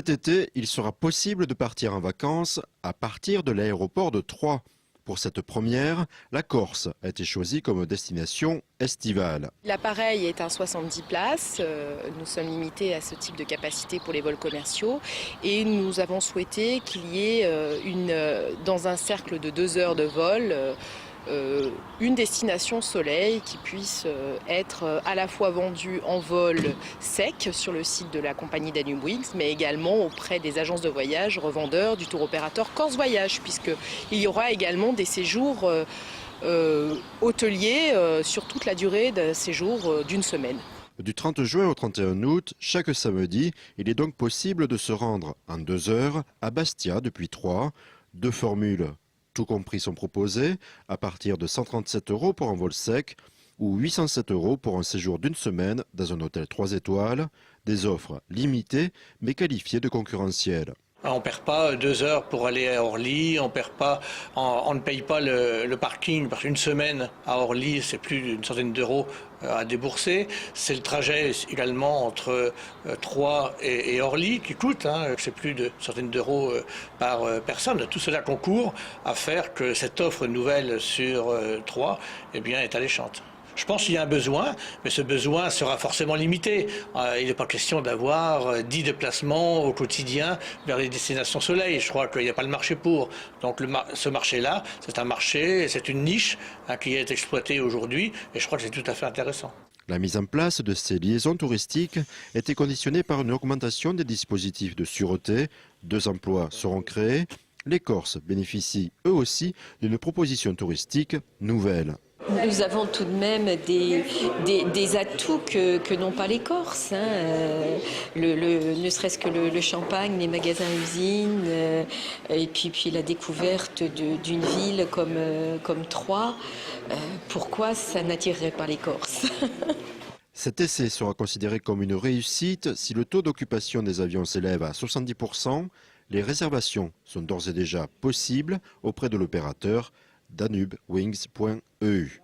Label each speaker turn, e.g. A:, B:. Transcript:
A: Cet été, il sera possible de partir en vacances à partir de l'aéroport de Troyes. Pour cette première, la Corse a été choisie comme destination estivale.
B: L'appareil est un 70 places, nous sommes limités à ce type de capacité pour les vols commerciaux et nous avons souhaité qu'il y ait dans un cercle de 2 heures de vol une destination soleil qui puisse être à la fois vendue en vol sec sur le site de la compagnie Danube Wings, mais également auprès des agences de voyage revendeurs du tour opérateur Corse Voyage, puisqu'il y aura également des séjours hôteliers sur toute la durée de séjour d'une semaine.
A: Du 30 juin au 31 août, chaque samedi, il est donc possible de se rendre en 2 heures à Bastia depuis Troyes. 2 formules tout compris sont proposées, à partir de 137 € pour un vol sec ou 807 € pour un séjour d'une semaine dans un hôtel 3 étoiles, des offres limitées mais qualifiées de concurrentielles.
C: On ne perd pas 2 heures pour aller à Orly, on ne paye pas le parking, parce qu'une semaine à Orly, c'est plus d'une centaine d'euros à débourser. C'est le trajet également entre Troyes et Orly qui coûte, c'est plus d'une centaine d'euros par personne. Tout cela concourt à faire que cette offre nouvelle sur Troyes est alléchante. Je pense qu'il y a un besoin, mais ce besoin sera forcément limité. Il n'est pas question d'avoir 10 déplacements au quotidien vers les destinations soleil. Je crois qu'il n'y a pas le marché pour. Donc ce marché-là, c'est un marché, c'est une niche qui est exploitée aujourd'hui et je crois que c'est tout à fait intéressant.
A: La mise en place de ces liaisons touristiques était conditionnée par une augmentation des dispositifs de sûreté. 2 emplois seront créés. Les Corses bénéficient eux aussi d'une proposition touristique nouvelle.
D: Nous avons tout de même des atouts que n'ont pas les Corses. Ne serait-ce que le champagne, les magasins-usines, et puis la découverte d'une ville comme Troyes. Pourquoi ça n'attirerait pas les Corses?
A: Cet essai sera considéré comme une réussite si le taux d'occupation des avions s'élève à 70%. Les réservations sont d'ores et déjà possibles auprès de l'opérateur danubewings.eu.